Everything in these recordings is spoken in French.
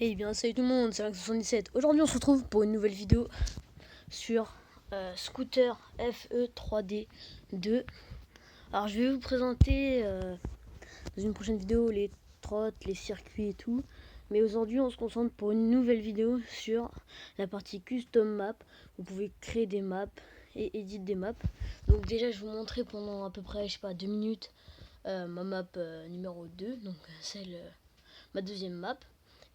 Eh bien salut tout le monde, c'est Lynx77. Aujourd'hui on se retrouve pour une nouvelle vidéo sur Scooter FE 3D 2. Alors je vais vous présenter dans une prochaine vidéo les trottes, les circuits et tout. Mais aujourd'hui on se concentre pour une nouvelle vidéo sur la partie custom map. Vous pouvez créer des maps et éditer des maps. Donc déjà je vais vous montrer pendant à peu près, je sais pas, 2 minutes ma map numéro 2. Donc celle, ma deuxième map.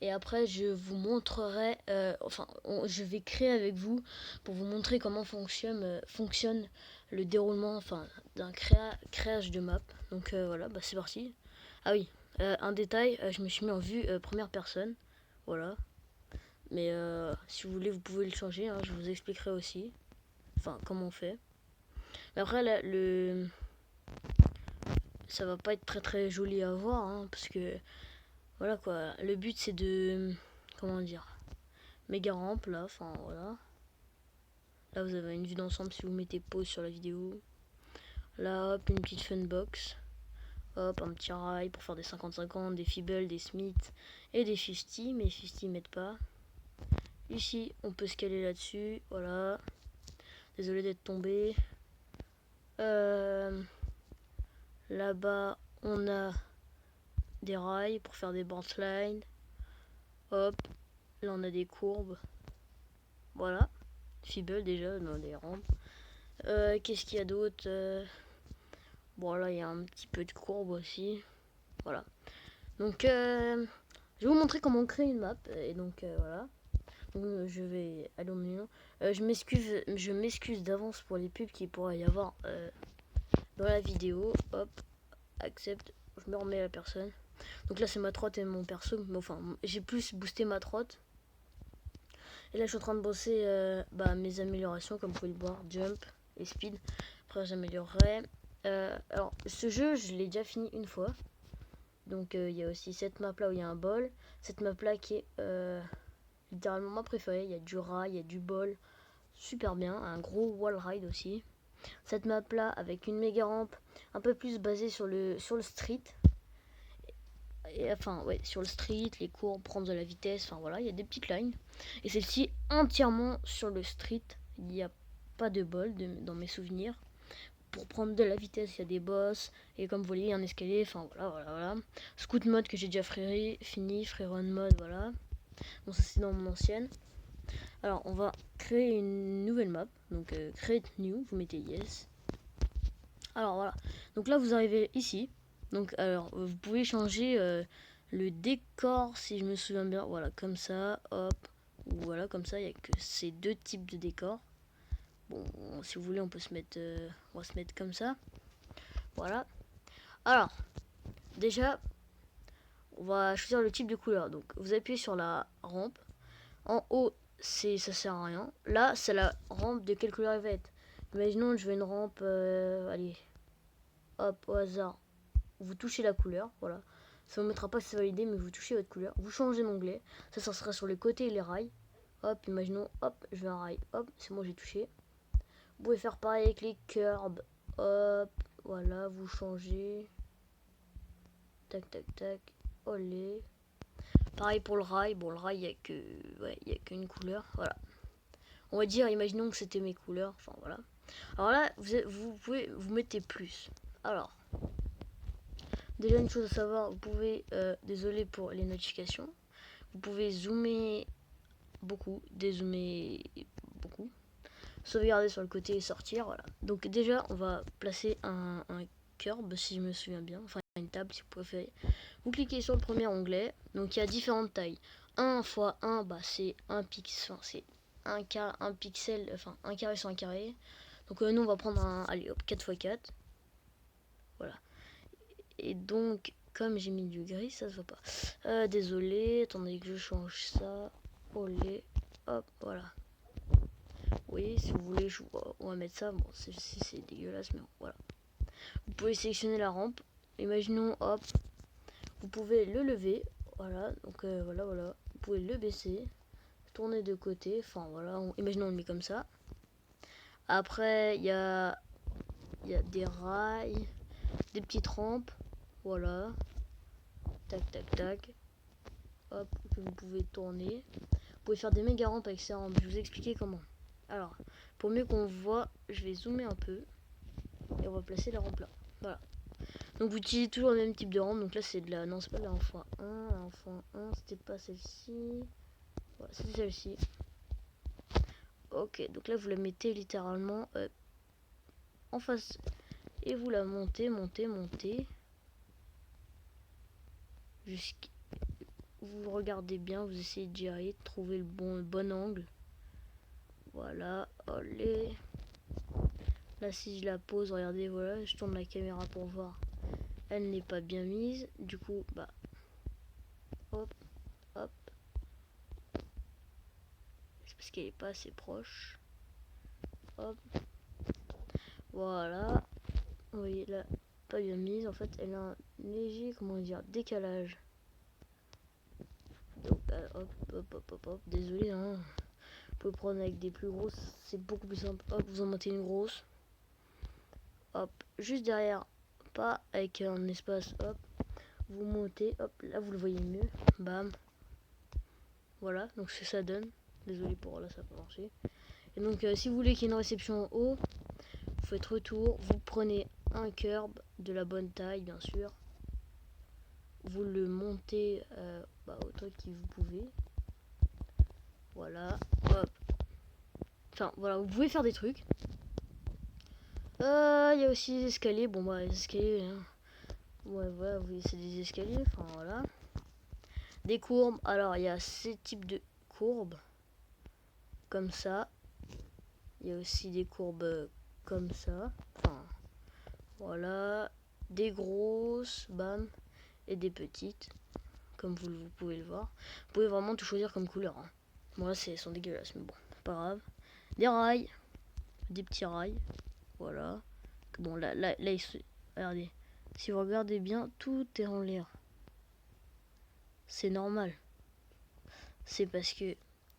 Et après je vous montrerai, je vais créer avec vous pour vous montrer comment fonctionne le déroulement d'un créage de map. Donc voilà, c'est parti. Ah oui, un détail, je me suis mis en vue première personne. Voilà. Mais si vous voulez vous pouvez le changer, hein, je vous expliquerai aussi. Enfin comment on fait. Mais après là, ça va pas être très joli à voir, hein, parce que voilà quoi. Le but c'est de... Comment dire, méga rampe là, enfin voilà. Là vous avez une vue d'ensemble si vous mettez pause sur la vidéo. Là hop, une petite funbox. Hop, un petit rail pour faire des 50-50, des Feeble, des Smith et des 50, mais 50 mettent pas. Ici on peut scaler là-dessus, voilà. Désolé d'être tombé. Là-bas on a des rails pour faire des boardslines. Hop, là on a des courbes. Voilà. Feeble déjà, dans des rampes. Qu'est-ce qu'il y a d'autre? Bon là il y a un petit peu de courbe aussi. Voilà. Donc je vais vous montrer comment on crée une map. Et donc voilà. Donc, je vais aller au menu. Je m'excuse d'avance pour les pubs qu'il pourrait y avoir dans la vidéo. Hop, accepte. Je me remets à la personne. Donc là c'est ma trotte et mon perso. Mais enfin j'ai plus boosté ma trotte. Et là je suis en train de bosser mes améliorations comme vous pouvez le voir. Jump et speed. Après j'améliorerai. Alors ce jeu je l'ai déjà fini une fois. Donc il y a aussi cette map là où il y a un bol. Cette map là qui est littéralement ma préférée. Il y a du rail, il y a du bol. Super bien. Un gros wall ride aussi. Cette map là avec une méga rampe un peu plus basée sur le street. Et, enfin ouais, sur le street, les courbes, prendre de la vitesse. Enfin voilà, il y a des petites lines. Et celle-ci entièrement sur le street. Il n'y a pas de bol dans mes souvenirs. Pour prendre de la vitesse, il y a des boss. Et comme vous voyez, il y a un escalier. Enfin voilà. Scoot mode que j'ai déjà fini. Freerun mode, voilà. Bon, ça c'est dans mon ancienne. Alors, on va créer une nouvelle map. Donc, create new. Vous mettez yes. Alors, voilà. Donc là, vous arrivez ici. Donc, alors, vous pouvez changer le décor si je me souviens bien. Voilà, comme ça. Hop. Ou voilà, comme ça. Il n'y a que ces deux types de décors. Bon, si vous voulez, on peut se mettre, on va se mettre comme ça. Voilà. Alors, déjà, on va choisir le type de couleur. Donc, vous appuyez sur la rampe. En haut, ça sert à rien. Là, c'est la rampe de quelle couleur elle va être. Imaginons, je veux une rampe, allez, hop, au hasard. Vous touchez la couleur, voilà. Ça ne vous mettra pas si c'est validé, mais vous touchez votre couleur. Vous changez d'onglet. Ça sera sur les côtés et les rails. Hop, imaginons, hop, je veux un rail. Hop, c'est bon, j'ai touché. Vous pouvez faire pareil avec les curbs. Hop, voilà, vous changez. Tac, tac, tac. Olé. Pareil pour le rail. Bon, le rail, il n'y a qu'une couleur. Voilà. On va dire, imaginons que c'était mes couleurs. Enfin, voilà. Alors là, vous pouvez vous mettez plus. Alors, déjà une chose à savoir, vous pouvez, désolé pour les notifications, vous pouvez zoomer beaucoup, dézoomer beaucoup, sauvegarder sur le côté et sortir, voilà. Donc déjà, on va placer un curb, si je me souviens bien, enfin une table si vous préférez. Vous cliquez sur le premier onglet, donc il y a différentes tailles. 1 x 1, c'est un pixel, enfin c'est un pixel, enfin un carré sur un carré. Donc nous on va prendre un, allez hop, 4 x 4. Voilà. Et donc, comme j'ai mis du gris, ça se voit pas. Désolé, attendez que je change ça. Olé, hop, voilà. Oui, si vous voulez, on va mettre ça. Bon, c'est dégueulasse, mais bon, voilà. Vous pouvez sélectionner la rampe. Imaginons, hop, vous pouvez le lever. Voilà, donc voilà. Vous pouvez le baisser, tourner de côté. Enfin, voilà, imaginons on le met comme ça. Après, il y a des rails, des petites rampes. Voilà. Tac, tac, tac. Hop, que vous pouvez tourner. Vous pouvez faire des méga rampes avec ces rampes. Je vais vous expliquer comment. Alors, pour mieux qu'on voit, je vais zoomer un peu. Et on va placer la rampe là. Voilà. Donc vous utilisez toujours le même type de rampe. Donc là c'est de la... Non, c'est pas de la rampe x1. La rampe x1, c'était pas celle-ci. Voilà, c'était celle-ci. Ok, donc là vous la mettez littéralement en face. Et vous la montez. Vous regardez bien, vous essayez d'y arriver, de trouver le bon angle. Voilà, allez. Là si je la pose, regardez, voilà, je tourne la caméra pour voir. Elle n'est pas bien mise. Du coup, bah, hop, hop. C'est parce qu'elle est pas assez proche. Hop. Voilà. Vous voyez là, pas bien mise. En fait, elle a un léger, comment dire, décalage. Donc, hop. Désolé, hein. Vous pouvez prendre avec des plus grosses. C'est beaucoup plus simple. Hop, vous en mettez une grosse. Hop, juste derrière. Pas avec un espace. Hop. Vous montez. Hop, là, vous le voyez mieux. Bam. Voilà, donc c'est ça donne. Désolé pour là, ça n'a pas marché. Et donc, si vous voulez qu'il y ait une réception en haut, vous faites retour. Vous prenez un curb de la bonne taille, bien sûr. Vous le montez autant que vous pouvez. Voilà, hop. Enfin, voilà, vous pouvez faire des trucs. Il y a aussi des escaliers. Bon, bah, les escaliers, hein. Ouais, voilà, oui, c'est des escaliers. Enfin, voilà. Des courbes. Alors, il y a ces types de courbes. Comme ça. Il y a aussi des courbes comme ça. Enfin, voilà. Des grosses, bam. Et des petites. Comme vous pouvez le voir. Vous pouvez vraiment tout choisir comme couleur. Hein. Bon, là, elles sont dégueulasses, mais bon, c'est pas grave. Des rails. Des petits rails. Voilà. Bon, là regardez. Si vous regardez bien, tout est en l'air. C'est normal. C'est parce que,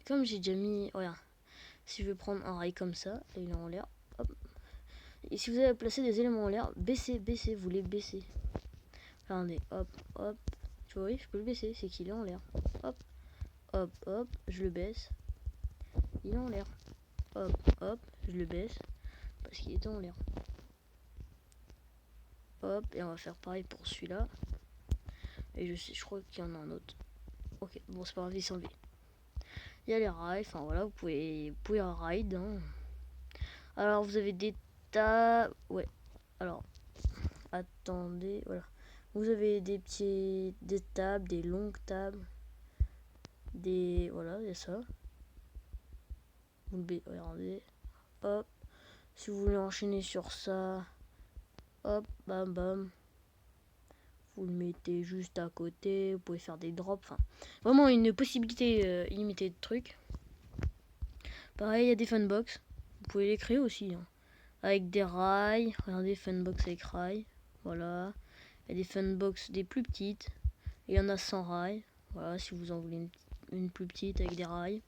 comme j'ai déjà mis... Regarde. Si je vais prendre un rail comme ça, là, il est en l'air. Hop. Et si vous avez placé des éléments en l'air, baissez, vous les baissez. Regardez, hop, hop. Tu vois, oui, je peux le baisser, c'est qu'il est en l'air. Hop, hop, hop, je le baisse. Il est en l'air. Hop, hop, je le baisse. Parce qu'il était en l'air. Hop, et on va faire pareil pour celui-là. Et je crois qu'il y en a un autre. Ok, bon, c'est pas grave, il s'en va. Il y a les rails, enfin voilà, vous pouvez ride. Hein. Alors, vous avez des tables. Ouais, alors, attendez, voilà. Vous avez des tables, des longues tables. Voilà, il y a ça. Vous le regardez. Hop. Si vous voulez enchaîner sur ça, hop, bam, bam. Vous le mettez juste à côté. Vous pouvez faire des drops. Enfin, vraiment une possibilité illimitée de trucs. Pareil, il y a des funbox. Vous pouvez les créer aussi. Hein. Avec des rails. Regardez, funbox avec rails. Voilà. Il y a des funbox des plus petites. Il y en a sans rails. Voilà, si vous en voulez une plus petite avec des rails.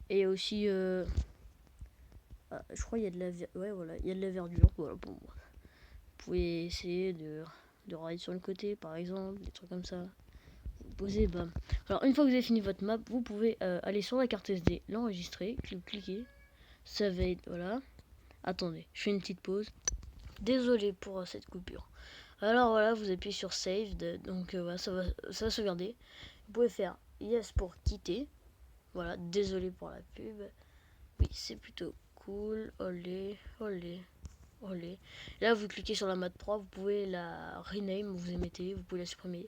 Et aussi, je crois qu'il y a de la il y a de la verdure. Voilà, bon, vous pouvez essayer de railler sur le côté, par exemple, des trucs comme ça. Vous posez, bam. Alors, une fois que vous avez fini votre map, vous pouvez aller sur la carte SD, l'enregistrer, cliquez. Ça va être, voilà. Attendez, je fais une petite pause. Désolé pour cette coupure. Alors voilà, vous appuyez sur Save, donc voilà, ça va sauvegarder. Vous pouvez faire Yes pour quitter. Voilà, désolé pour la pub. Oui, c'est plutôt cool. Olé. Là, vous cliquez sur la map 3, vous pouvez la rename, vous mettez, vous pouvez la supprimer.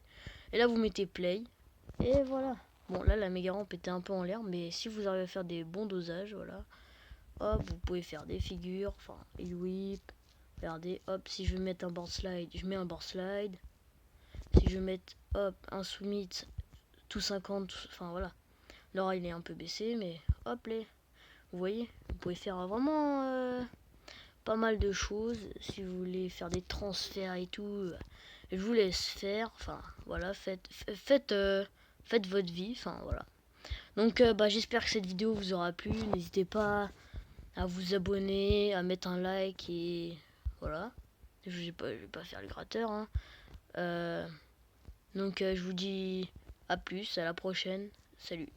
Et là, vous mettez play. Et voilà. Bon, là, la méga rampe était un peu en l'air, mais si vous arrivez à faire des bons dosages, voilà. Hop, vous pouvez faire des figures, enfin, il whip. Regardez, hop, si je veux mettre un board slide, je mets un board slide. Si je veux mettre, hop, un summit, tout 50, enfin voilà. Là, il est un peu baissé, mais hop, les. Vous voyez, vous pouvez faire vraiment pas mal de choses. Si vous voulez faire des transferts et tout, je vous laisse faire. Enfin, voilà, faites votre vie. Enfin, voilà. Donc, j'espère que cette vidéo vous aura plu. N'hésitez pas à vous abonner, à mettre un like et voilà. Je vais pas faire le gratteur. Hein. Donc, je vous dis A plus, à la prochaine. Salut.